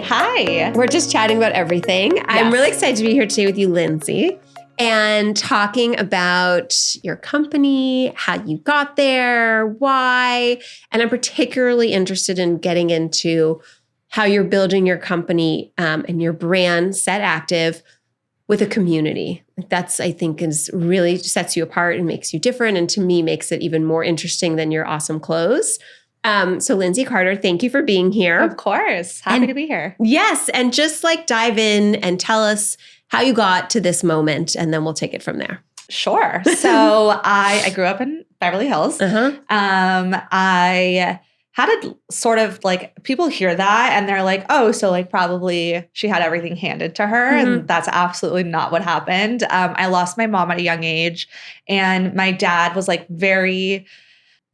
Hi. Hi. We're just chatting about everything. Yes. I'm really excited to be here today with you, Lindsey, and talking about your company, how you got there, why. And I'm particularly interested in getting into how you're building your company and your brand, Set Active, with a community. That's, I think, is really sets you apart and makes you different. And to me, makes it even more interesting than your awesome clothes. So Lindsey Carter, thank you for being here. Of course. Happy to be here. Yes. And just like dive in and tell us how you got to this moment, and then we'll take it from there. Sure. So I grew up in Beverly Hills. I had a sort of like, people hear that and they're like, oh, so like probably she had everything handed to her. And that's absolutely not what happened. I lost my mom at a young age, and my dad was like very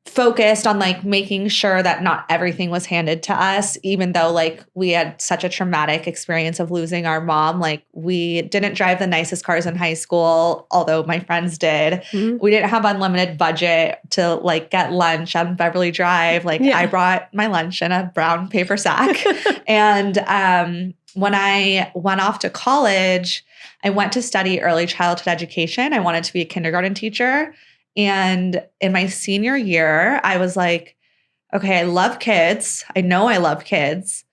focused on like making sure that not everything was handed to us, even though like we had such a traumatic experience of losing our mom. Like we didn't drive the nicest cars in high school, although my friends did. We didn't have unlimited budget to like get lunch on Beverly Drive. Like I brought my lunch in a brown paper sack. And when I went off to college, I went to study early childhood education. I wanted to be a kindergarten teacher. And in my senior year, I was like, okay, I love kids. I know I love kids,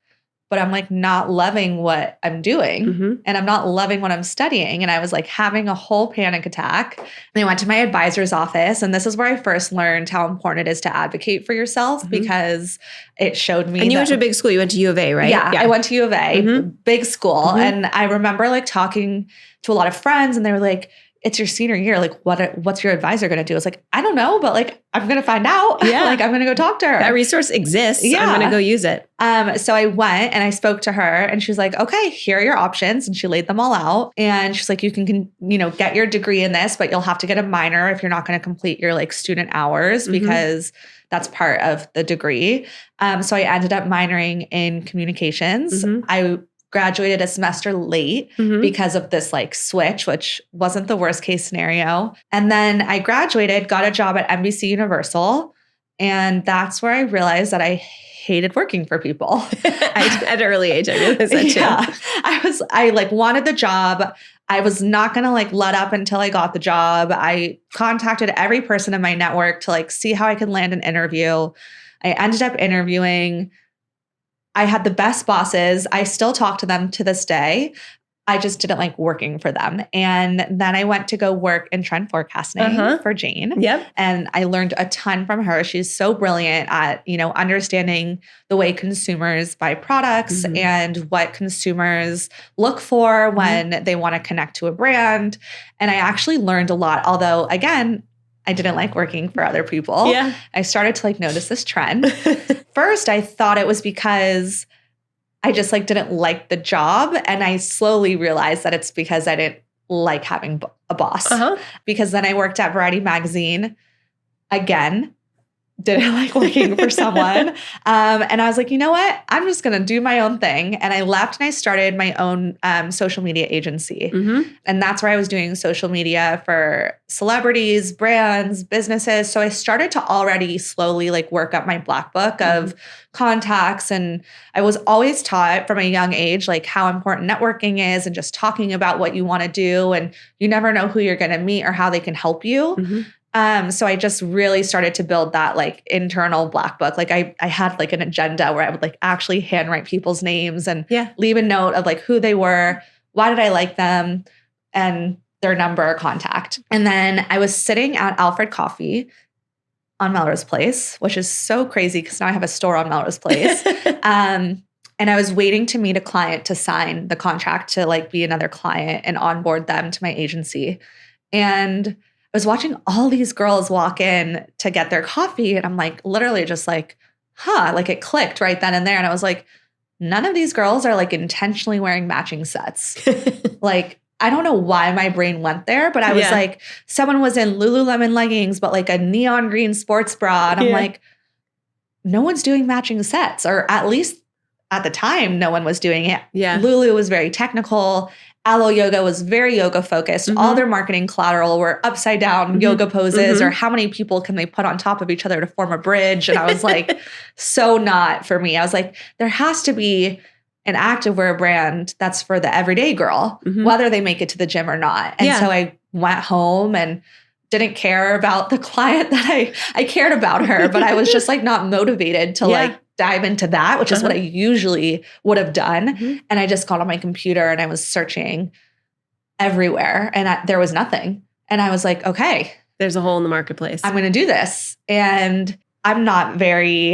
but I'm like not loving what I'm doing. And I'm not loving what I'm studying. And I was like having a whole panic attack. And I went to my advisor's office. And this is where I first learned how important it is to advocate for yourself, because it showed me. And you went to a big school. You went to U of A, right? Yeah. I went to U of A, big school. And I remember like talking to a lot of friends, and they were like, it's your senior year. Like, what's your advisor going to do? It's like, I don't know, but like, I'm going to find out. Yeah. Like, I'm going to go talk to her. That resource exists. Yeah. I'm going to go use it. So I went and I spoke to her, and she was like, okay, here are your options. And she laid them all out. And she's like, you can, get your degree in this, but you'll have to get a minor if you're not going to complete your like student hours, because that's part of the degree. So I ended up minoring in communications. I graduated a semester late because of this like switch, which wasn't the worst case scenario. And then I graduated, got a job at NBC Universal. And that's where I realized that I hated working for people. At an early age, I realized that too. Yeah. I like wanted the job. I was not going to like let up until I got the job. I contacted every person in my network to like see how I could land an interview. I ended up interviewing. I had the best bosses. I still talk to them to this day. I just didn't like working for them. And then I went to go work in trend forecasting for Jane. And I learned a ton from her. She's so brilliant at, understanding the way consumers buy products and what consumers look for when they want to connect to a brand. And I actually learned a lot. Although, again, I didn't like working for other people. Yeah. I started to like notice this trend. First, I thought it was because I just like didn't like the job. And I slowly realized that it's because I didn't like having a boss. Because then I worked at Variety Magazine again. Didn't like working for someone. And I was like, you know what? I'm just going to do my own thing. And I left and I started my own social media agency. And that's where I was doing social media for celebrities, brands, businesses. So I started to already slowly like work up my black book of contacts. And I was always taught from a young age, like how important networking is and just talking about what you want to do. And you never know who you're going to meet or how they can help you. So I just really started to build that like internal black book. Like I had like an agenda where I would like actually handwrite people's names and leave a note of like who they were, why did I like them, and their number or contact. And then I was sitting at Alfred Coffee on Melrose Place, which is so crazy because now I have a store on Melrose Place. And I was waiting to meet a client to sign the contract to like be another client and onboard them to my agency. And I was watching all these girls walk in to get their coffee. And I'm like, literally just like, like it clicked right then and there. And I was like, none of these girls are like intentionally wearing matching sets. Like, I don't know why my brain went there, but I was like, someone was in Lululemon leggings, but like a neon green sports bra. And I'm like, no one's doing matching sets, or at least at the time, no one was doing it. Lulu was very technical. Aloe Yoga was very yoga focused. All their marketing collateral were upside down yoga poses, or how many people can they put on top of each other to form a bridge. And I was like, so not for me. I was like, there has to be an activewear brand that's for the everyday girl, whether they make it to the gym or not. And so I went home and didn't care about the client that I cared about her, but I was just like not motivated to like dive into that, which is what I usually would have done. And I just got on my computer and I was searching everywhere and there was nothing. And I was like, okay, there's a hole in the marketplace. I'm going to do this. And I'm not very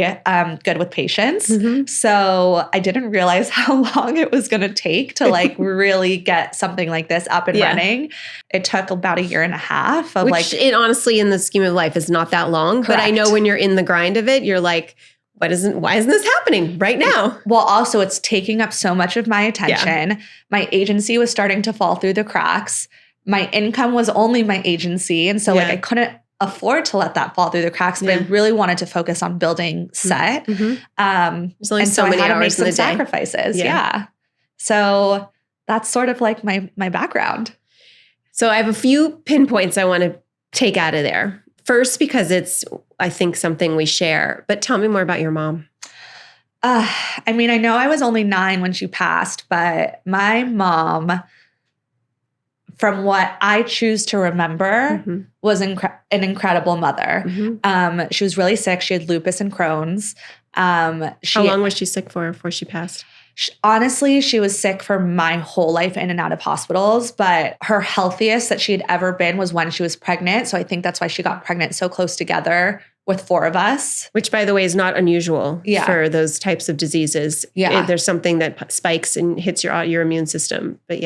good with patience. So I didn't realize how long it was going to take to like really get something like this up and running. It took about 1.5 years of Which it honestly in the scheme of life is not that long. Correct. But I know when you're in the grind of it, you're like, why isn't this happening right now? Well, also it's taking up so much of my attention. Yeah. My agency was starting to fall through the cracks. My income was only my agency. And so like I couldn't afford to let that fall through the cracks, but I really wanted to focus on building set. There's only so many hours to make some sacrifices. Yeah. So that's sort of like my background. So I have a few pinpoints I want to take out of there. First, because it's, I think, something we share, but tell me more about your mom. I mean, I know I was only 9 when she passed, but my mom, from what I choose to remember, was an incredible mother. She was really sick. She had lupus and Crohn's. How long was she sick for before she passed? Honestly, she was sick for my whole life in and out of hospitals, but her healthiest that she had ever been was when she was pregnant. So I think that's why she got pregnant so close together with 4 of us. Which, by the way, is not unusual for those types of diseases. There's something that spikes and hits your immune system. But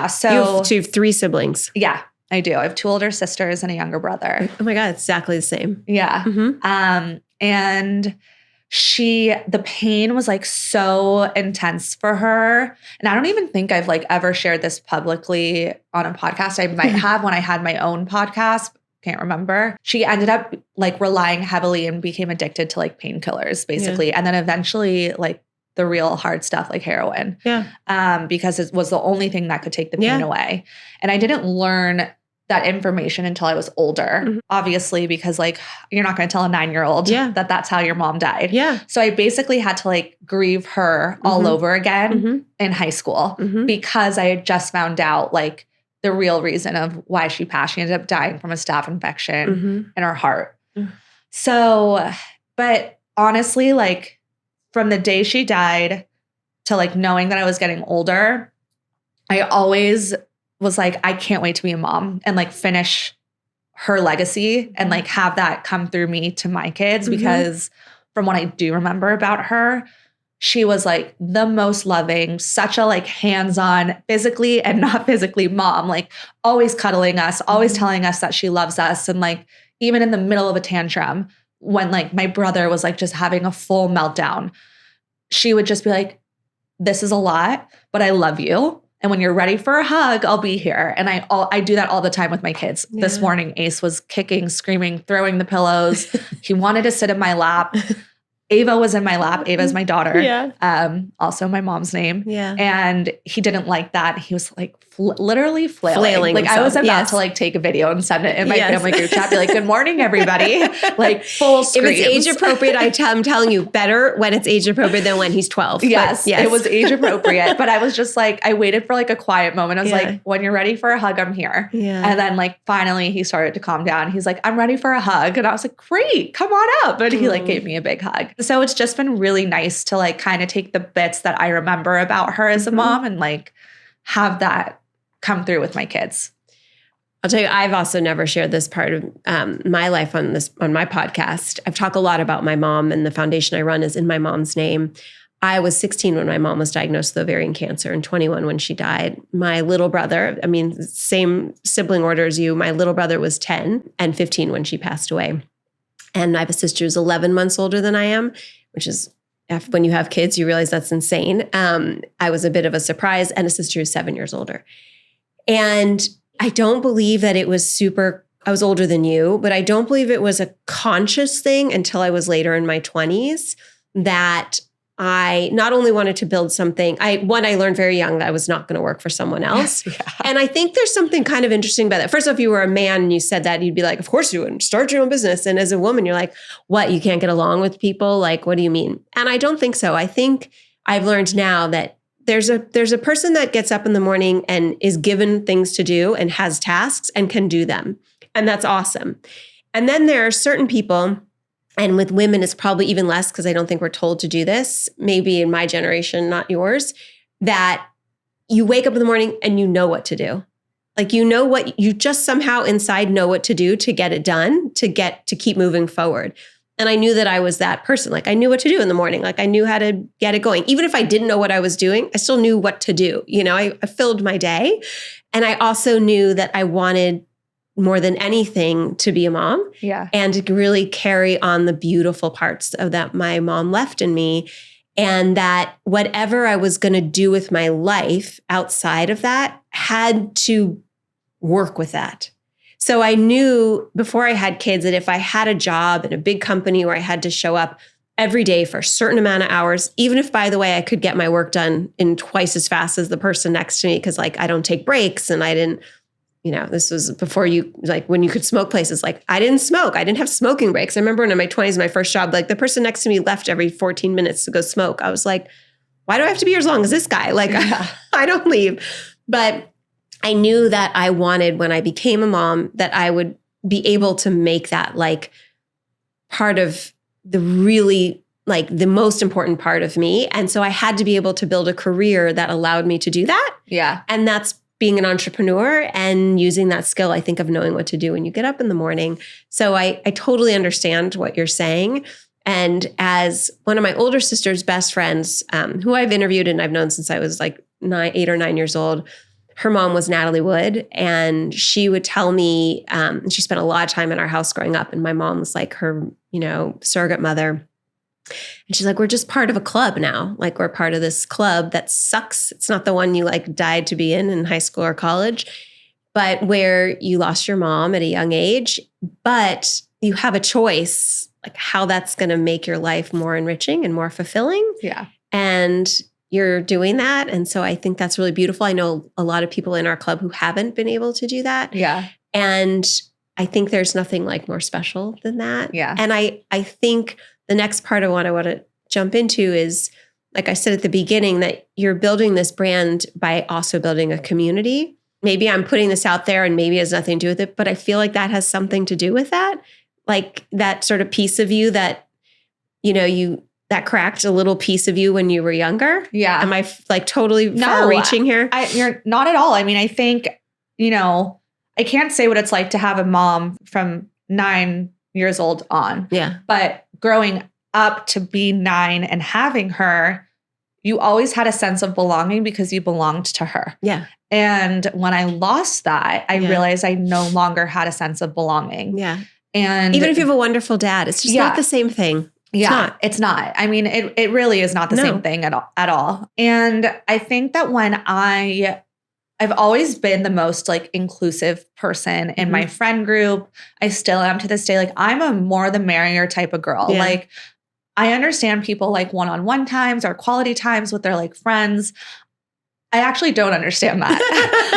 so you have 3 siblings. Yeah, I do. I have 2 older sisters and a younger brother. Oh my God, it's exactly the same. Yeah. And the pain was like so intense for her. And I don't even think I've like ever shared this publicly on a podcast. I might have when I had my own podcast. Can't remember. She ended up like relying heavily and became addicted to like painkillers basically. And then eventually like the real hard stuff like heroin. Because it was the only thing that could take the pain away. And I didn't learn that information until I was older, obviously, because like you're not going to tell a 9-year-old that that's how your mom died. So I basically had to like grieve her all over again in high school because I had just found out like the real reason of why she passed. She ended up dying from a staph infection in her heart. So, but honestly, like from the day she died to like knowing that I was getting older, I always was like, I can't wait to be a mom and like finish her legacy and like have that come through me to my kids. Because from what I do remember about her, she was like the most loving, such a like hands-on physically and not physically mom, like always cuddling us, always telling us that she loves us. And like, even in the middle of a tantrum, when like my brother was like just having a full meltdown, she would just be like, this is a lot, but I love you. And when you're ready for a hug, I'll be here. And I do that all the time with my kids. This morning, Ace was kicking, screaming, throwing the pillows. He wanted to sit in my lap. Ava was in my lap. Ava's my daughter. Also my mom's name. And he didn't like that. He was like literally flailing. Like himself. I was about to like take a video and send it in my family group chat. Be like, good morning, everybody. Like full screams. If it's age appropriate, I'm telling you, better when it's age appropriate than when he's 12. Yes, it was age appropriate. But I was just like, I waited for like a quiet moment. I was like, when you're ready for a hug, I'm here. And then like finally he started to calm down. He's like, I'm ready for a hug. And I was like, great, come on up. And he like gave me a big hug. So it's just been really nice to like kind of take the bits that I remember about her as a mom and like have that come through with my kids. I'll tell you, I've also never shared this part of my life on my podcast. I've talked a lot about my mom, and the foundation I run is in my mom's name. I was 16 when my mom was diagnosed with ovarian cancer and 21 when she died. My little brother, I mean, same sibling order as you, my little brother was 10 and 15 when she passed away. And I have a sister who's 11 months older than I am, which is, when you have kids, you realize that's insane. I was a bit of a surprise, and a sister who's 7 years older. And I don't believe that it was I was older than you, but I don't believe it was a conscious thing until I was later in my 20s that I not only wanted to build something, I learned very young that I was not going to work for someone else. And I think there's something kind of interesting about that. First off, if you were a man and you said that, you'd be like, of course you would start your own business. And as a woman, you're like, what, you can't get along with people? Like, what do you mean? And I don't think so. I think I've learned now that there's a person that gets up in the morning and is given things to do and has tasks and can do them. And that's awesome. And then there are certain people, and with women, it's probably even less because I don't think we're told to do this, maybe in my generation, not yours, that you wake up in the morning and you know what to do. Like, you just somehow inside know what to do to get it done, to keep moving forward. And I knew that I was that person. Like, I knew what to do in the morning. Like, I knew how to get it going. Even if I didn't know what I was doing, I still knew what to do. I filled my day. And I also knew that I wanted more than anything to be a mom. Yeah. And to really carry on the beautiful parts of that my mom left in me. And that whatever I was going to do with my life outside of that had to work with that. So I knew before I had kids that if I had a job in a big company where I had to show up every day for a certain amount of hours, even if, by the way, I could get my work done in twice as fast as the person next to me, because like I don't take breaks and I didn't, this was before when you could smoke places. Like, I didn't smoke. I didn't have smoking breaks. I remember in my 20s, my first job, like the person next to me left every 14 minutes to go smoke. I was like, why do I have to be here as long as this guy? Like, I don't leave. But I knew that I wanted, when I became a mom, that I would be able to make that like part of the really like the most important part of me. And so I had to be able to build a career that allowed me to do that. Yeah. And that's being an entrepreneur and using that skill, I think, of knowing what to do when you get up in the morning. So I totally understand what you're saying. And as one of my older sister's best friends, who I've interviewed and I've known since I was like 8 or 9 years old, her mom was Natalie Wood, and she would tell me, she spent a lot of time in our house growing up, and my mom was like her, surrogate mother. And she's like, we're just part of a club now. Like, we're part of this club that sucks. It's not the one you like died to be in high school or college, but where you lost your mom at a young age, but you have a choice, like how that's going to make your life more enriching and more fulfilling. Yeah. And you're doing that. And so I think that's really beautiful. I know a lot of people in our club who haven't been able to do that. Yeah. And I think there's nothing like more special than that. Yeah. And I think the next part of what I want to jump into is, like I said at the beginning, that you're building this brand by also building a community. Maybe I'm putting this out there and maybe it has nothing to do with it, but I feel like that has something to do with that. Like that sort of piece of you that, that cracked a little piece of you when you were younger. Yeah. Am I like totally far reaching here? You're not at all. I mean, I think, I can't say what it's like to have a mom from 9 years old on. Yeah. But growing up to be 9 and having her, you always had a sense of belonging because you belonged to her. Yeah. And when I lost that, I realized I no longer had a sense of belonging. Yeah. And even if you have a wonderful dad, it's just not the same thing. It's not. I mean, it really is not the same thing at all. And I think that when I've always been the most like inclusive person in my friend group. I still am to this day. Like, I'm a more the merrier type of girl. Yeah. Like, I understand people like one-on-one times or quality times with their like friends. I actually don't understand that.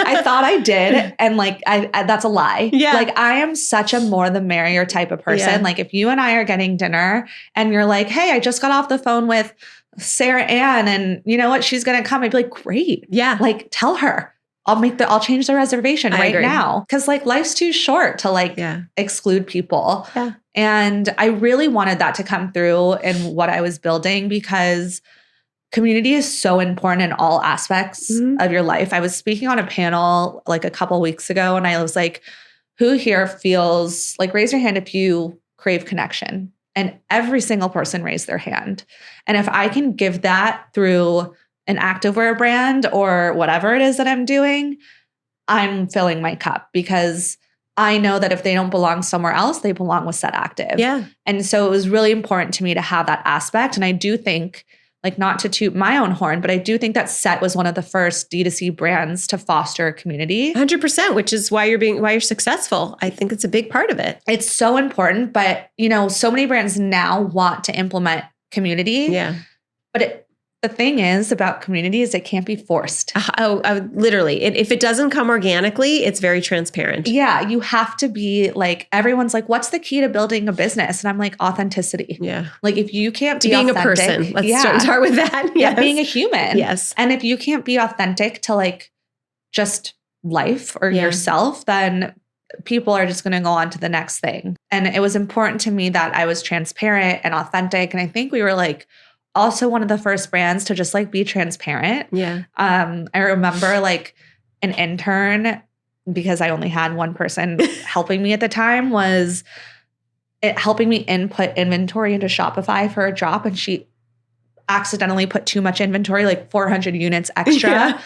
I thought I did. And like, I that's a lie. Yeah. Like, I am such a more the merrier type of person. Yeah. Like, if you and I are getting dinner and you're like, hey, I just got off the phone with Sarah Ann and you know what? She's going to come. I'd be like, great. Yeah. Like, tell her. I'll change the reservation right now. Cause like life's too short to like exclude people. Yeah. And I really wanted that to come through in what I was building because community is so important in all aspects of your life. I was speaking on a panel like a couple weeks ago and I was like, who here feels like, raise your hand if you crave connection. And every single person raised their hand. And if I can give that through an activewear brand or whatever it is that I'm doing, I'm filling my cup because I know that if they don't belong somewhere else, they belong with Set Active. Yeah. And so it was really important to me to have that aspect. And I do think, like, not to toot my own horn, but I do think that Set was one of the first D2C brands to foster a community. 100%, which is why you're successful. I think it's a big part of it. It's so important, but so many brands now want to implement community. Yeah. But the thing is about community is it can't be forced. Literally. If it doesn't come organically, it's very transparent. Yeah. You have to be like, everyone's like, what's the key to building a business? And I'm like, authenticity. Yeah. Like if you can't be being authentic, a person, let's start with that. Yeah. Being a human. Yes. And if you can't be authentic to like just life or yourself, then people are just going to go on to the next thing. And it was important to me that I was transparent and authentic. And I think we were like also one of the first brands to just like be transparent. Yeah. I remember like an intern, because I only had one person helping me at the time, was it helping me input inventory into Shopify for a drop. And she accidentally put too much inventory, like 400 units extra. Yeah.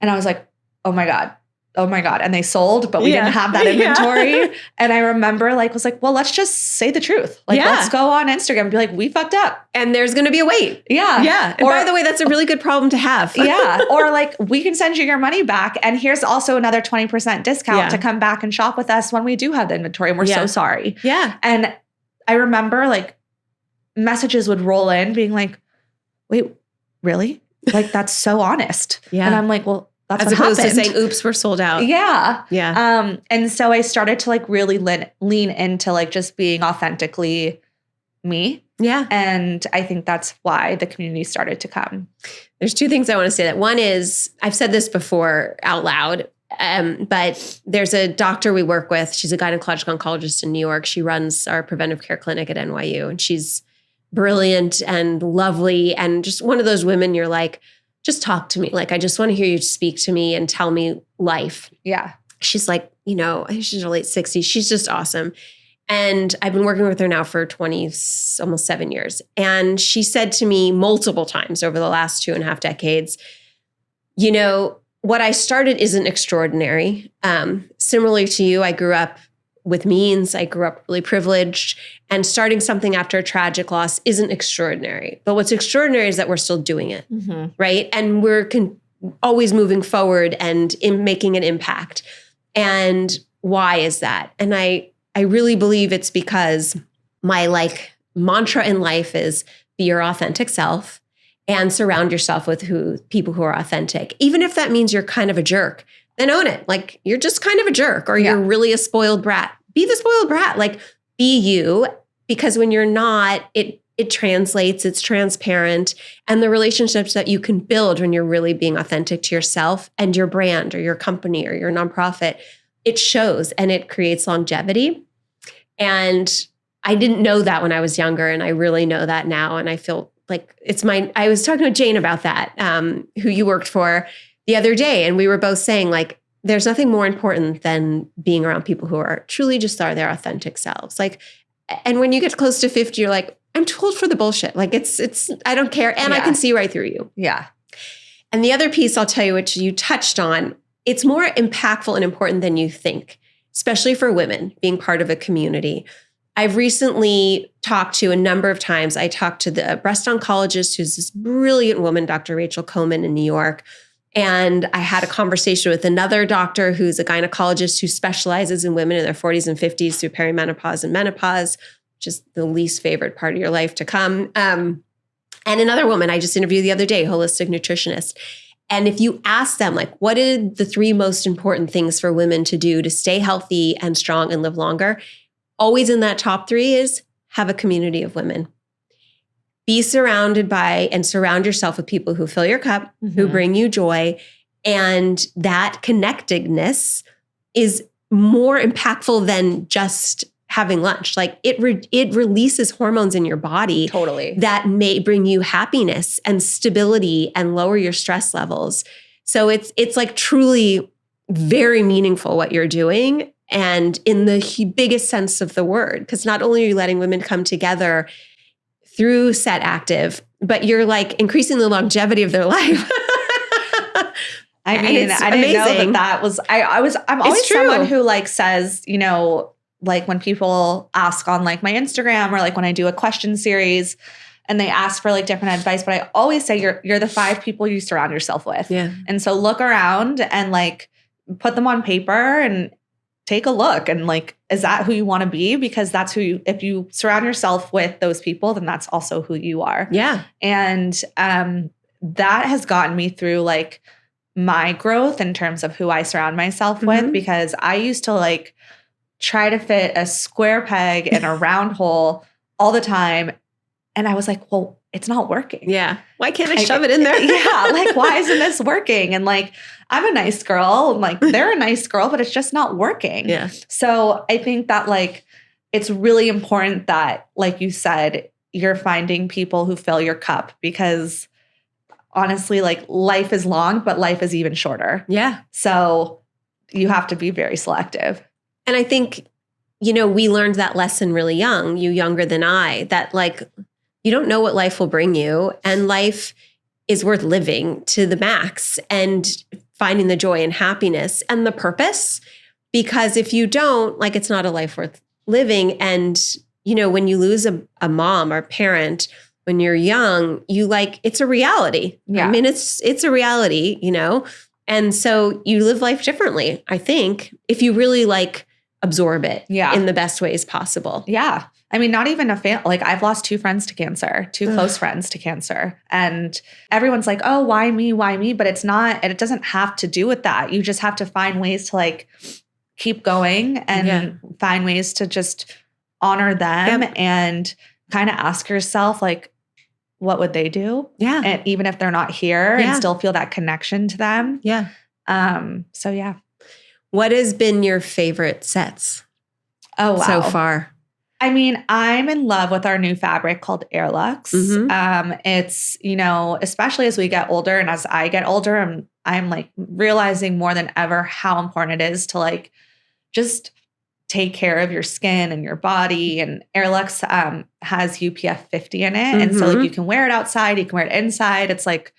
And I was like, oh my God. And they sold, but we didn't have that inventory. And I remember was like, well, let's just say the truth. Like, let's go on Instagram and be like, we fucked up. And there's going to be a wait. Yeah. Yeah. And by the way, that's a really good problem to have. Yeah. Or like, we can send you your money back. And here's also another 20% discount to come back and shop with us when we do have the inventory. And we're so sorry. Yeah. And I remember like messages would roll in being like, wait, really? Like, that's so honest. Yeah. And I'm like, well, that's as opposed happened. to saying, oops, we're sold out. Yeah. Yeah. And so I started to like really lean into like just being authentically me. Yeah. And I think that's why the community started to come. There's two things I want to say. That one is, I've said this before out loud, but there's a doctor we work with. She's a gynecological oncologist in New York. She runs our preventive care clinic at NYU, and she's brilliant and lovely. And just one of those women you're like, just talk to me. Like, I just want to hear you speak to me and tell me life. Yeah. She's like, I think she's in her late 60s. She's just awesome. And I've been working with her now for almost 7 years. And she said to me multiple times over the last 2.5 decades, what I started isn't extraordinary. Similarly to you, I grew up with means. I grew up really privileged, and starting something after a tragic loss isn't extraordinary. But what's extraordinary is that we're still doing it, right? And we're always moving forward and making an impact. And why is that? And I really believe it's because my mantra in life is be your authentic self and surround yourself with people who are authentic. Even if that means you're kind of a jerk, then own it. Like, you're just kind of a jerk, or you're really a spoiled brat. Be the spoiled brat. Like, be you, because when you're not, it translates, it's transparent. And the relationships that you can build when you're really being authentic to yourself and your brand or your company or your nonprofit, it shows and it creates longevity. And I didn't know that when I was younger, and I really know that now. And I feel like I was talking to Jane about that, who you worked for the other day. And we were both saying, like, there's nothing more important than being around people who are truly just their authentic selves. Like, and when you get close to 50, you're like, I'm too old for the bullshit. Like, it's, I don't care. And I can see right through you. Yeah. And the other piece I'll tell you, which you touched on, it's more impactful and important than you think, especially for women being part of a community. I've recently talked to a number of times. I talked to the breast oncologist, who's this brilliant woman, Dr. Rachel Komen in New York. And I had a conversation with another doctor who's a gynecologist who specializes in women in their 40s and 50s through perimenopause and menopause, which is the least favorite part of your life to come. And another woman I just interviewed the other day, holistic nutritionist. And if you ask them, like, what are the 3 most important things for women to do to stay healthy and strong and live longer? Always in that top 3 is have a community of women. Be surrounded by and surround yourself with people who fill your cup, who bring you joy. And that connectedness is more impactful than just having lunch. Like, it releases hormones in your body that may bring you happiness and stability and lower your stress levels. So it's like truly very meaningful what you're doing, and in the biggest sense of the word, because not only are you letting women come together through Set Active, but you're like increasing the longevity of their life. I mean, I didn't know that was, I'm always someone who like says, like when people ask on like my Instagram, or like when I do a question series and they ask for like different advice, but I always say you're the 5 people you surround yourself with. Yeah. And so look around and like put them on paper and take a look, and like, is that who you want to be? Because that's if you surround yourself with those people, then that's also who you are. Yeah. And that has gotten me through like my growth in terms of who I surround myself with, because I used to like try to fit a square peg in a round hole all the time. And I was like, well, it's not working. Yeah. Why can't I shove it in there? Yeah. Like, why isn't this working? And like, I'm a nice girl. And like, they're a nice girl, but it's just not working. Yeah. So I think that like, it's really important that, like you said, you're finding people who fill your cup, because honestly, like life is long, but life is even shorter. Yeah. So you have to be very selective. And I think, we learned that lesson really young, you younger than I, that like, you don't know what life will bring you, and life is worth living to the max and finding the joy and happiness and the purpose. Because if you don't, like, it's not a life worth living. And, when you lose a mom or parent when you're young, you like, it's a reality. Yeah. I mean, it's a reality, and so you live life differently, I think, if you really like absorb it in the best ways possible. Yeah. I mean, not even like I've lost 2 friends to cancer, 2 close friends to cancer. And everyone's like, oh, why me? Why me? But it's not, and it doesn't have to do with that. You just have to find ways to like keep going and find ways to just honor them and kind of ask yourself, like, what would they do? Yeah. And even if they're not here, and still feel that connection to them. Yeah. So yeah. What has been your favorite sets? Oh, wow. So far? I mean, I'm in love with our new fabric called Airlux. It's, especially as we get older and as I get older, I'm like realizing more than ever how important it is to like just take care of your skin and your body. And Airlux has UPF 50 in it. And so like you can wear it outside, you can wear it inside. It's like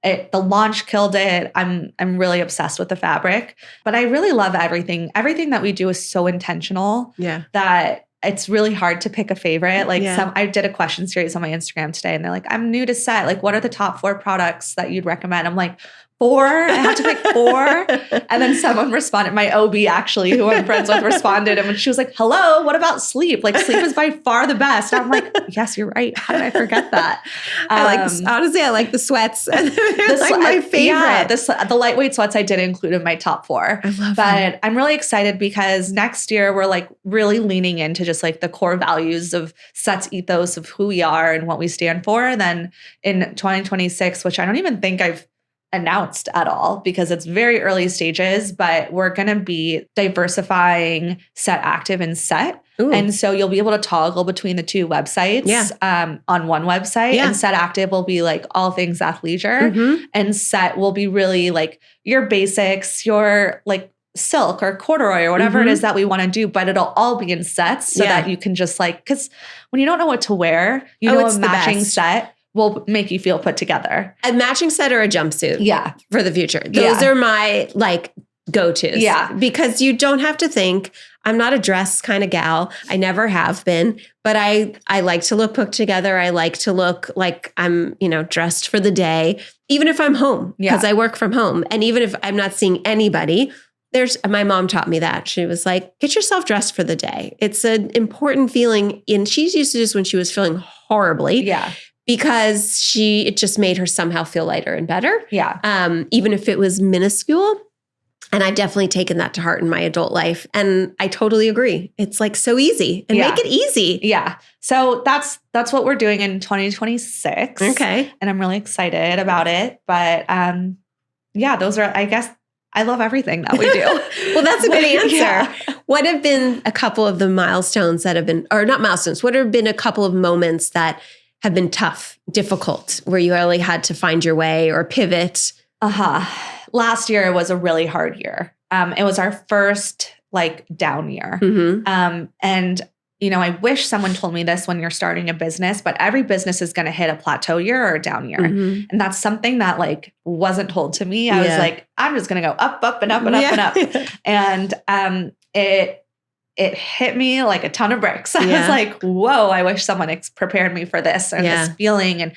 the launch killed it. I'm really obsessed with the fabric, but I really love everything. Everything that we do is so intentional that it's really hard to pick a favorite. Like I did a question series on my Instagram today, and they're like, I'm new to set. Like, what are the top 4 products that you'd recommend? I'm like, 4? I have to pick 4. And then someone responded, my OB actually, who I'm friends with, responded. And she was like, hello, what about sleep? Like, sleep is by far the best. I'm like, yes, you're right. How did I forget that? Honestly, I like the sweats. It's like my favorite. Yeah, the lightweight sweats I did include in my top 4. I love But I'm really excited because next year we're like really leaning into just like the core values of Set's ethos of who we are and what we stand for. And then in 2026, which I don't even think I've announced at all because it's very early stages, but we're going to be diversifying Set Active and Set. Ooh. And so you'll be able to toggle between the 2 websites on one website. And Set Active will be like all things athleisure. And Set will be really like your basics, your like silk or corduroy or whatever it is that we want to do, but it'll all be in sets so that you can just like, because when you don't know what to wear, a matching set will make you feel put together. A matching set or a jumpsuit. Yeah. For the future. Those are my like go-tos. Yeah. Because you don't have to think. I'm not a dress kind of gal. I never have been, but I like to look put together. I like to look like I'm, dressed for the day, even if I'm home because I work from home. And even if I'm not seeing anybody, my mom taught me that. She was like, get yourself dressed for the day. It's an important feeling. And she used to do this when she was feeling horribly. Yeah. Because it just made her somehow feel lighter and better. Yeah. Even if it was minuscule. And I've definitely taken that to heart in my adult life. And I totally agree. It's like so easy and make it easy. Yeah. So that's what we're doing in 2026. Okay. And I'm really excited about it. But those are, I guess, I love everything that we do. Well, that's a good answer. What have been a couple of the milestones that have been, or not milestones, what have been a couple of moments that have been tough, difficult, where you really had to find your way or pivot? Last year was a really hard year. It was our first like down year. And, I wish someone told me this when you're starting a business, but every business is going to hit a plateau year or a down year. And that's something that like wasn't told to me. I was like, I'm just going to go up, up and up and up and up. And it hit me like a ton of bricks. I was like, whoa, I wish someone prepared me for this and this feeling. And,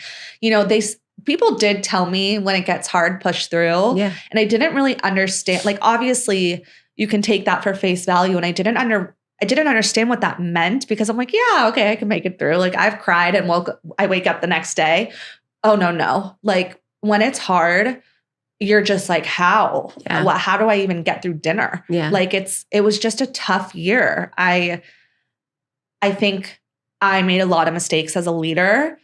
people did tell me when it gets hard, push through. Yeah. And I didn't really understand. Like, obviously you can take that for face value. And I didn't understand what that meant because I'm like, yeah, okay, I can make it through. Like I've cried and I wake up the next day. Oh, no. Like when it's hard, you're just like, how? Yeah. How do I even get through dinner? Yeah. Like it was just a tough year. I think I made a lot of mistakes as a leader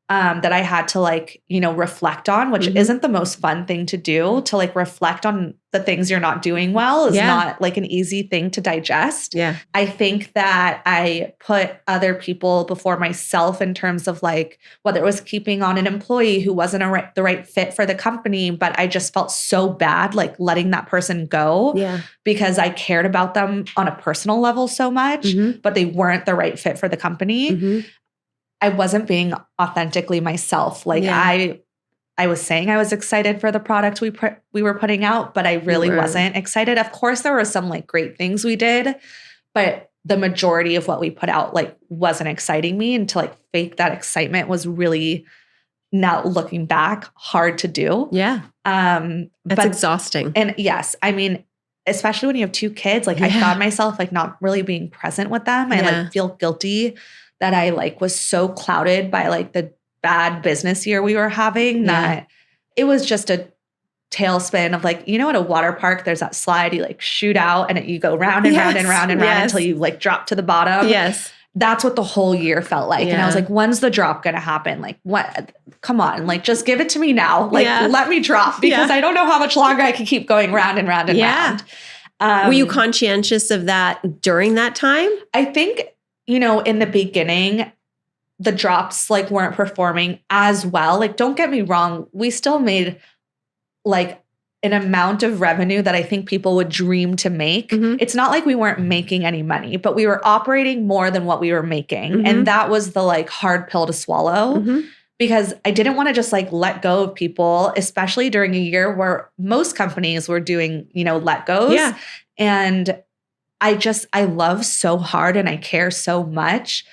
that I had to like, reflect on, which isn't the most fun thing to do. To like reflect on the things you're not doing well is not like an easy thing to digest. Yeah. I think that I put other people before myself in terms of like, whether it was keeping on an employee who wasn't the right fit for the company, but I just felt so bad like letting that person go because I cared about them on a personal level so much, but they weren't the right fit for the company. I wasn't being authentically myself. Like I was saying I was excited for the product we were putting out, but I really wasn't excited. Of course, there were some like great things we did, but the majority of what we put out like wasn't exciting me, and to like fake that excitement was really, now looking back, hard to do. Yeah. That's exhausting. And yes, I mean, especially when you have 2 kids, like I found myself like not really being present with them. I like feel guilty that I like was so clouded by like the bad business year we were having that it was just a tailspin of like, at a water park, there's that slide, you like shoot out and you go round and round and round and round until you like drop to the bottom. Yes. That's what the whole year felt like. And I was like, when's the drop going to happen? Like, what? Come on. Like, just give it to me now. Like, let me drop because I don't know how much longer I can keep going round and round and round. Were you conscientious of that during that time? I think, in the beginning, the drops like weren't performing as well. Like, don't get me wrong. We still made like an amount of revenue that I think people would dream to make. It's not like we weren't making any money, but we were operating more than what we were making. And that was the like hard pill to swallow because I didn't want to just like let go of people, especially during a year where most companies were doing, let goes. Yeah. And I love so hard and I care so much.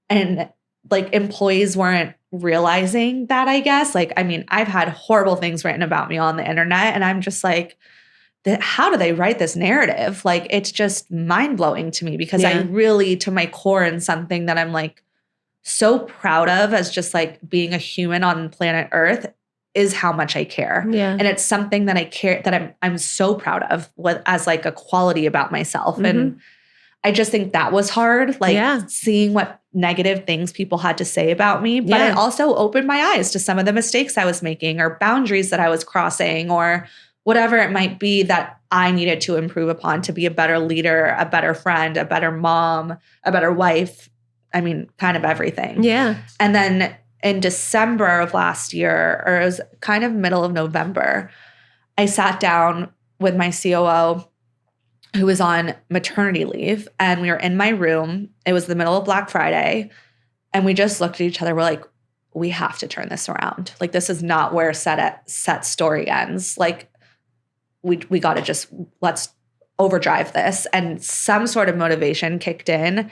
And like employees weren't realizing that, I guess. Like, I mean, I've had horrible things written about me on the internet and I'm just like, how do they write this narrative? Like, it's just mind blowing to me because I really, to my core, and something that I'm like so proud of as just like being a human on planet Earth is how much I care. Yeah. And it's something that I care, that I'm so proud of as like a quality about myself. And I just think that was hard, like seeing what negative things people had to say about me. But it also opened my eyes to some of the mistakes I was making or boundaries that I was crossing or whatever it might be that I needed to improve upon to be a better leader, a better friend, a better mom, a better wife. I mean, kind of everything. Yeah. And then in December of last year, or it was kind of middle of November, I sat down with my COO who was on maternity leave, and we were in my room. It was the middle of Black Friday, and we just looked at each other. We're like, we have to turn this around. Like, this is not where set story ends. Like, we got to just, let's overdrive this. And some sort of motivation kicked in.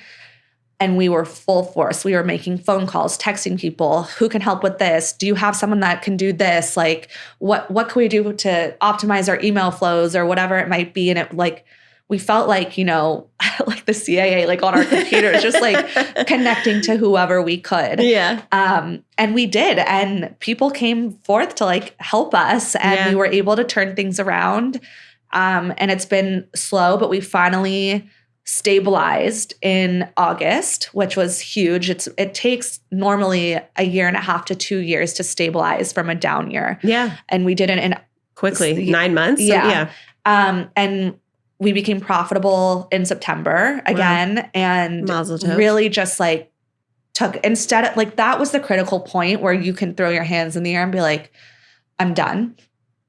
And we were full force. We were making phone calls, texting people, who can help with this? Do you have someone that can do this? Like, what can we do to optimize our email flows or whatever it might be? And it like, we felt like, like the CIA, like on our computers, just like connecting to whoever we could. Yeah. And we did. And people came forth to like help us, and we were able to turn things around. And it's been slow, but we finally stabilized in August, which was huge. It takes normally 1.5 to 2 years to stabilize from a down year. Yeah. And we did it in quickly, 9 months. Yeah. And we became profitable in September again. And really just like instead of like, that was the critical point where you can throw your hands in the air and be like, I'm done.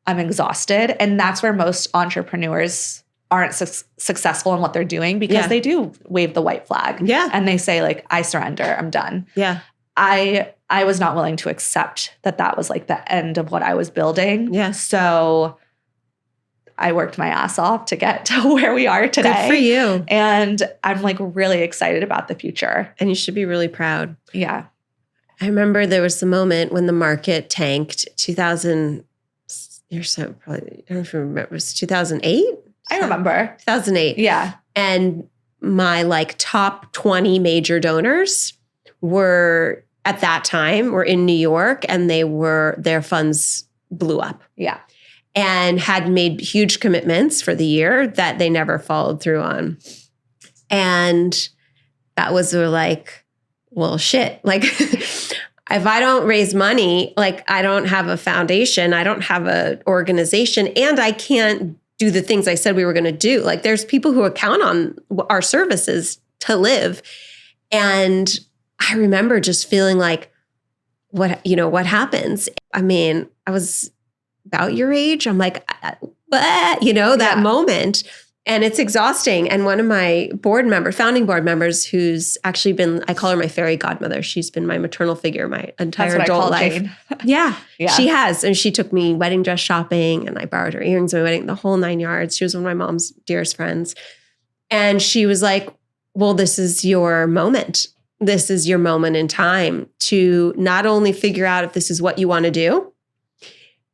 I'm exhausted. And that's where most entrepreneurs aren't successful in what they're doing, because they do wave the white flag. Yeah. And they say like, I surrender, I'm done. Yeah. I was not willing to accept that was like the end of what I was building. Yeah. So I worked my ass off to get to where we are today. Good for you. And I'm like really excited about the future. And you should be really proud. Yeah. I remember there was a moment when the market tanked. 2000, you're so probably, I don't know if you remember, it was 2008? I remember. 2008. Yeah. And my like top 20 major donors were at that time were in New York, and their funds blew up. Yeah. And had made huge commitments for the year that they never followed through on. And that was like, well, shit. Like, if I don't raise money, like I don't have a foundation, I don't have an organization, and I can't do the things I said we were going to do. Like, there's people who count on our services to live. And I remember just feeling like, what happens? I mean, I was about your age. I'm like, what? That moment. And it's exhausting. And one of my founding board members, who's actually been, I call her my fairy godmother. She's been my maternal figure my entire adult life. Jane. Yeah, she has. And she took me wedding dress shopping, and I borrowed her earrings at my wedding, the whole 9 yards. She was one of my mom's dearest friends. And she was like, well, this is your moment. This is your moment in time to not only figure out if this is what you want to do,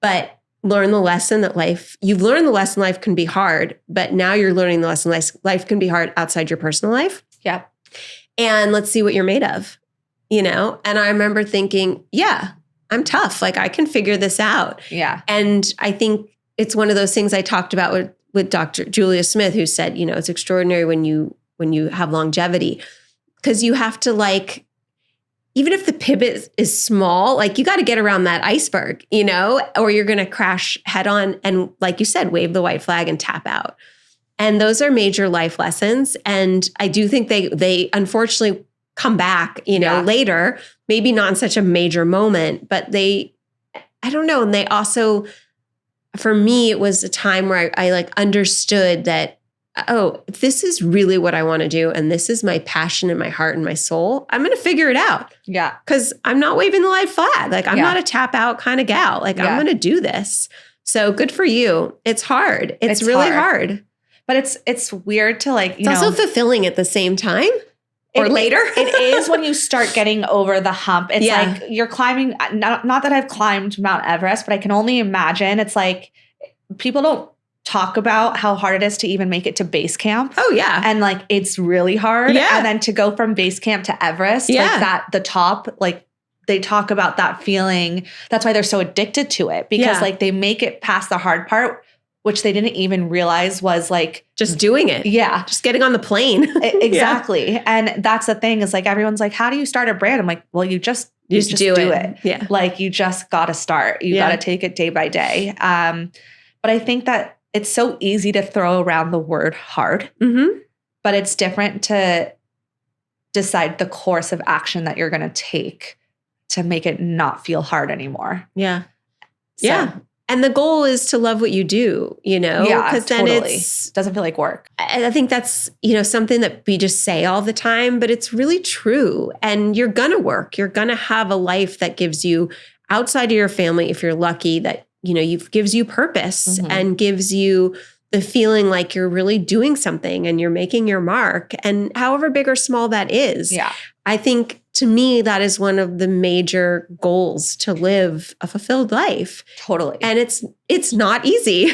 but learn the lesson that you've learned the lesson life can be hard, but now you're learning the lesson life can be hard outside your personal life. Yeah. And let's see what you're made of, And I remember thinking, yeah, I'm tough. Like, I can figure this out. Yeah. And I think it's one of those things I talked about with Dr. Julia Smith, who said, it's extraordinary when you have longevity, because you have to, like, even if the pivot is small, like, you got to get around that iceberg, or you're going to crash head on. And like you said, wave the white flag and tap out. And those are major life lessons. And I do think they unfortunately come back, later, maybe not in such a major moment, but I don't know. And they also, for me, it was a time where I like understood that, oh, if this is really what I want to do, and this is my passion and my heart and my soul, I'm going to figure it out. Yeah. Because I'm not waving the white flag. Like, I'm not a tap out kind of gal. Like, I'm going to do this. So good for you. It's hard. It's really hard. But it's weird to, like, it's also fulfilling at the same time. Or later. It is when you start getting over the hump. It's like you're climbing, not that I've climbed Mount Everest, but I can only imagine. It's like people don't talk about how hard it is to even make it to base camp. Oh, yeah. And like, it's really hard. Yeah. And then to go from base camp to Everest, like that, the top, like, they talk about that feeling. That's why they're so addicted to it, because like they make it past the hard part, which they didn't even realize was like just doing it. Yeah. Just getting on the plane. Exactly. Yeah. And that's the thing, is like, everyone's like, how do you start a brand? I'm like, well, you just do it. Yeah. Like, you just got to start. You got to take it day by day. But I think that it's so easy to throw around the word hard, but it's different to decide the course of action that you're going to take to make it not feel hard anymore. Yeah. So. Yeah. And the goal is to love what you do, Yeah, because then it doesn't feel like work. I think that's, something that we just say all the time, but it's really true. And you're going to work. You're going to have a life that gives you, outside of your family, if you're lucky, that gives you purpose and gives you the feeling like you're really doing something and you're making your mark. And however big or small that is, I think, to me, that is one of the major goals, to live a fulfilled life. Totally. And it's not easy.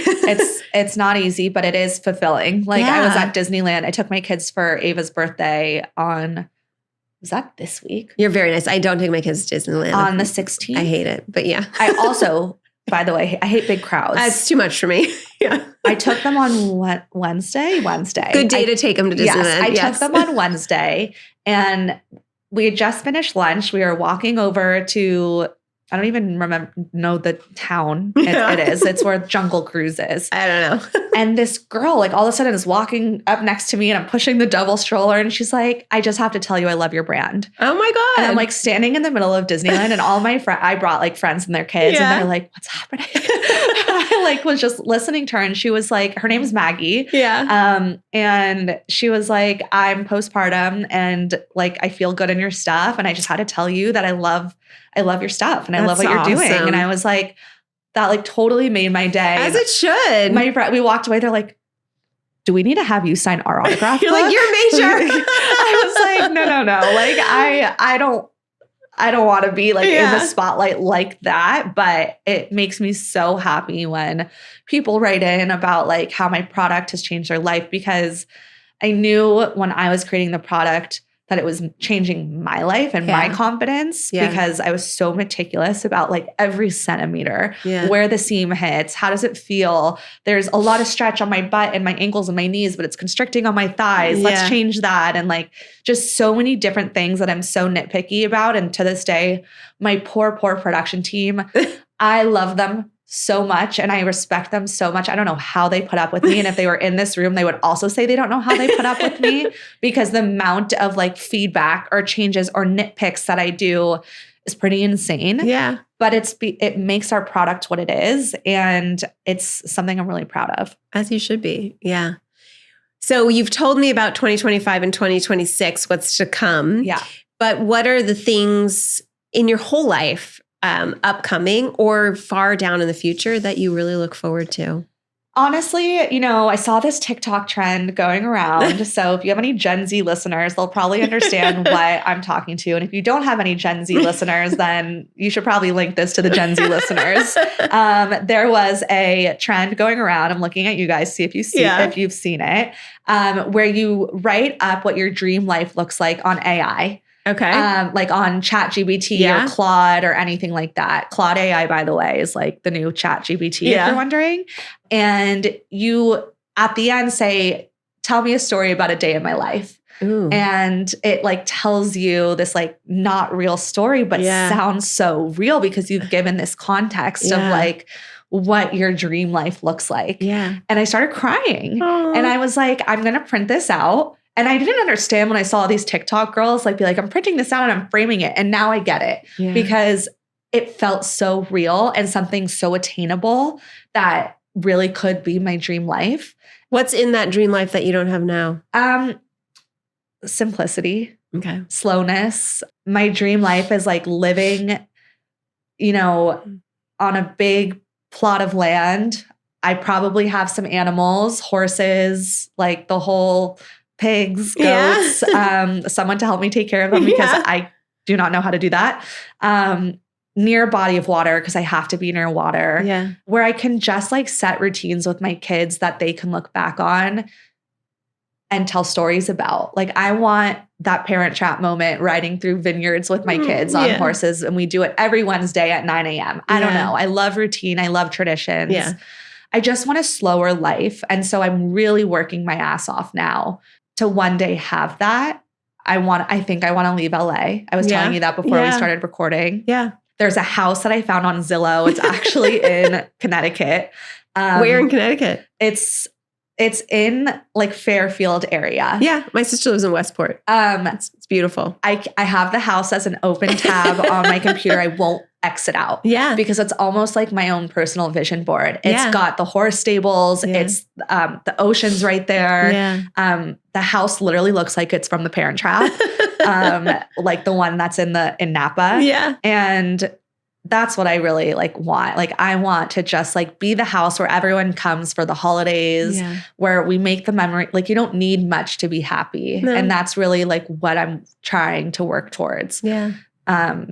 It's not easy, but it is fulfilling. Like, I was at Disneyland. I took my kids for Ava's birthday was that this week? You're very nice. I don't take my kids to Disneyland. On the 16th. I hate it, but yeah. I also, by the way, I hate big crowds. It's too much for me. Yeah. I took them on Wednesday. Good day to take them to Disneyland. Yes, I took them on Wednesday, and we had just finished lunch. We were walking over to, I don't even know the town it is. It's where Jungle Cruise is. I don't know. And this girl, like, all of a sudden is walking up next to me, and I'm pushing the double stroller, and she's like, I just have to tell you, I love your brand. Oh my God. And I'm like standing in the middle of Disneyland, and all my friends, I brought like friends and their kids, and they're like, what's happening? I like was just listening to her, and she was like, her name is Maggie. Yeah. And she was like, I'm postpartum, and like, I feel good in your stuff. And I just had to tell you that I love your stuff, and I love what you're doing. And I was like, that like totally made my day. As it should. My friend, we walked away. They're like, do we need to have you sign our autograph? You're like, you're major. I was like, no. Like, I don't want to be like in the spotlight like that, but it makes me so happy when people write in about like how my product has changed their life, because I knew when I was creating the product that it was changing my life and my confidence because I was so meticulous about like every centimeter, where the seam hits, how does it feel? There's a lot of stretch on my butt and my ankles and my knees, but it's constricting on my thighs. Let's change that. And like just so many different things that I'm so nitpicky about. And to this day, my poor production team, I love them so much and I respect them so much. I don't know how they put up with me. And if they were in this room, they would also say they don't know how they put up with me because the amount of like feedback or changes or nitpicks that I do is pretty insane. Yeah. But it makes our product what it is. And it's something I'm really proud of. As you should be. Yeah. So you've told me about 2025 and 2026, what's to come. Yeah. But what are the things in your whole life upcoming or far down in the future that you really look forward to? Honestly, I saw this TikTok trend going around. So if you have any Gen Z listeners, they'll probably understand what I'm talking to. And if you don't have any Gen Z listeners, then you should probably link this to the Gen Z listeners. There was a trend going around. I'm looking at you guys, see if you've seen it, where you write up what your dream life looks like on AI. Okay. Like on ChatGPT or Claude or anything like that. Claude AI, by the way, is like the new ChatGPT, if you're wondering. And you, at the end, say, tell me a story about a day in my life. Ooh. And it like tells you this like not real story, but sounds so real because you've given this context of like what your dream life looks like. Yeah. And I started crying. Aww. And I was like, I'm going to print this out. And I didn't understand when I saw these TikTok girls like be like, I'm printing this out and I'm framing it. And now I get it because it felt so real and something so attainable that really could be my dream life. What's in that dream life that you don't have now? Simplicity. Okay. Slowness. My dream life is like living, on a big plot of land. I probably have some animals, horses, like the whole pigs, goats, someone to help me take care of them because I do not know how to do that. Near a body of water because I have to be near water. Where I can just like set routines with my kids that they can look back on and tell stories about. Like I want that Parent Trap moment riding through vineyards with my kids on horses. And we do it every Wednesday at 9 a.m. I don't know. I love routine. I love traditions. I just want a slower life. And so I'm really working my ass off now to one day have that. I think I want to leave LA. I was telling you that before we started recording. Yeah. There's a house that I found on Zillow. It's actually in Connecticut. Where in Connecticut? It's in like Fairfield area. Yeah. My sister lives in Westport. It's beautiful. I have the house as an open tab on my computer. I won't exit out. Yeah. Because it's almost like my own personal vision board. It's got the horse stables. It's the ocean's right there. The house literally looks like it's from the Parent Trap. Like the one that's in Napa. Yeah. And that's what I really like want. Like I want to just like be the house where everyone comes for the holidays, where we make the memory. Like you don't need much to be happy. No. And that's really like what I'm trying to work towards. Yeah.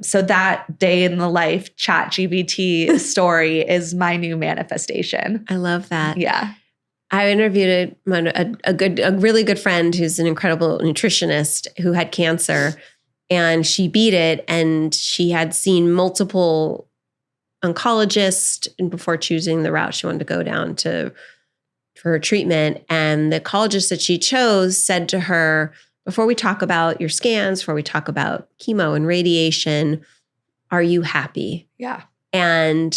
So that day in the life ChatGPT story is my new manifestation. I love that. Yeah. I interviewed a really good friend who's an incredible nutritionist who had cancer, and she beat it, and she had seen multiple oncologists before choosing the route she wanted to go down for her treatment. And the oncologist that she chose said to her, before we talk about your scans, before we talk about chemo and radiation, are you happy? Yeah. And,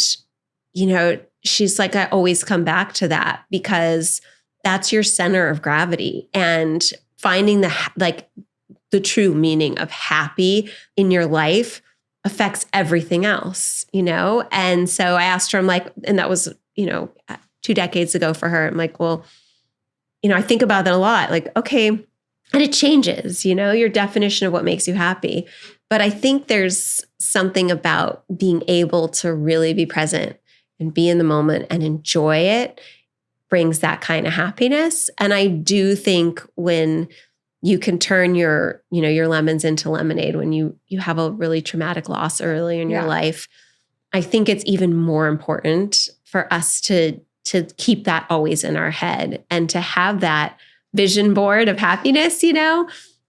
she's like, I always come back to that because that's your center of gravity, and finding the true meaning of happy in your life affects everything else, And so I asked her, I'm like, and that was, 2 decades ago for her. I'm like, well, I think about that a lot. Like, okay, and it changes, your definition of what makes you happy. But I think there's something about being able to really be present and be in the moment and enjoy it brings that kind of happiness. And I do think when you can turn your lemons into lemonade, when you have a really traumatic loss early in your life, I think it's even more important for us to keep that always in our head and to have that vision board of happiness,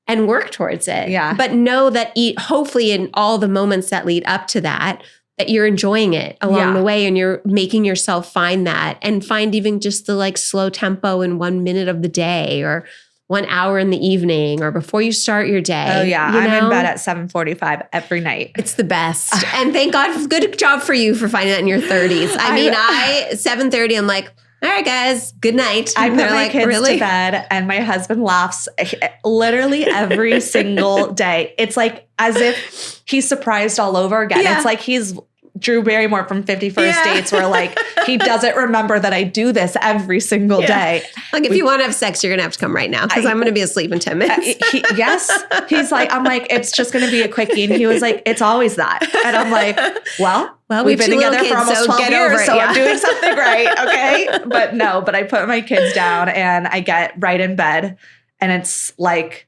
and work towards it. Yeah. But know that hopefully in all the moments that lead up to that you're enjoying it along the way and you're making yourself find that and find even just the like slow tempo in 1 minute of the day or 1 hour in the evening or before you start your day. Oh yeah. I'm in bed at 7:45 every night. It's the best. And thank God, good job for you for finding that in your 30s. I mean, 7:30, I'm like, all right, guys, good night. I put my kids to bed and my husband laughs literally every single day. It's like as if he's surprised all over again. Yeah. It's like he's Drew Barrymore from 50 First Dates where like he doesn't remember that I do this every single day. Like if you want to have sex, you're going to have to come right now because I'm going to be asleep in 10 minutes. Yes. He's like, I'm like, it's just going to be a quickie. And he was like, it's always that. And I'm like, well, we've been together for almost 12 years, so I'm doing something right. Okay. But I put my kids down and I get right in bed and it's like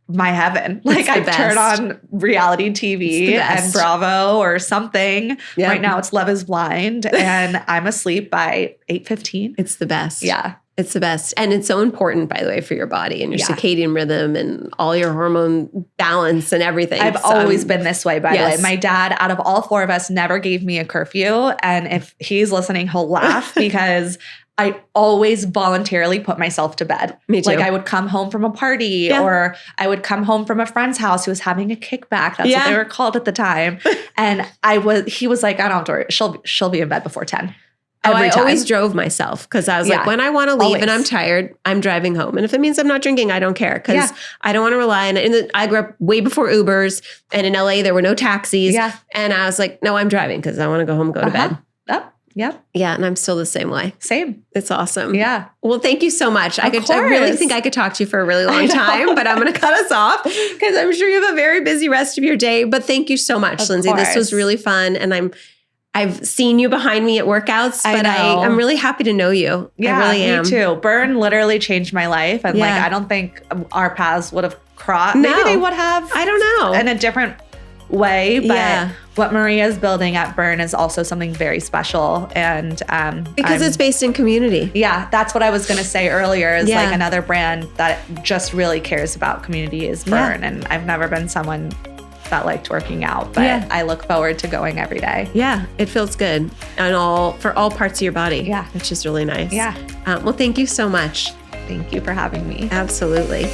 my heaven. Like I turn on reality TV and Bravo or something. Yep. Right now it's Love is Blind and I'm asleep by 8:15. It's the best. Yeah. It's the best. And it's so important, by the way, for your body and your circadian rhythm and all your hormone balance and everything. I've always been this way, by the way. My dad, out of all 4 of us, never gave me a curfew. And if he's listening, he'll laugh because I always voluntarily put myself to bed. Me too. Like I would come home from a party or I would come home from a friend's house who was having a kickback. That's what they were called at the time. And he was like, I don't have to worry. She'll be in bed before 10. I always drove myself because I was like, when I want to leave and I'm tired, I'm driving home. And if it means I'm not drinking, I don't care because I don't want to rely on it. I grew up way before Ubers and in LA, there were no taxis. Yeah. And I was like, no, I'm driving because I want to go home and go to bed. Yep. Yeah. And I'm still the same way. Same. It's awesome. Yeah. Well, thank you so much. I really think I could talk to you for a really long time, but I'm going to cut us off because I'm sure you have a very busy rest of your day. But thank you so much, Lindsey. This was really fun. And I've seen you behind me at workouts, but I'm really happy to know you. Yeah, I really am. Me too. Burn literally changed my life. And like, I don't think our paths would have crossed. No. Maybe they would have. I don't know. In a different way. But what Maria's building at Burn is also something very special. And because it's based in community. Yeah, that's what I was going to say earlier is like another brand that just really cares about community is Burn. And I've never been someone that liked working out, but I look forward to going every day. Yeah, it feels good and for all parts of your body. Yeah, which is really nice. Yeah. Well, thank you so much. Thank you for having me. Absolutely.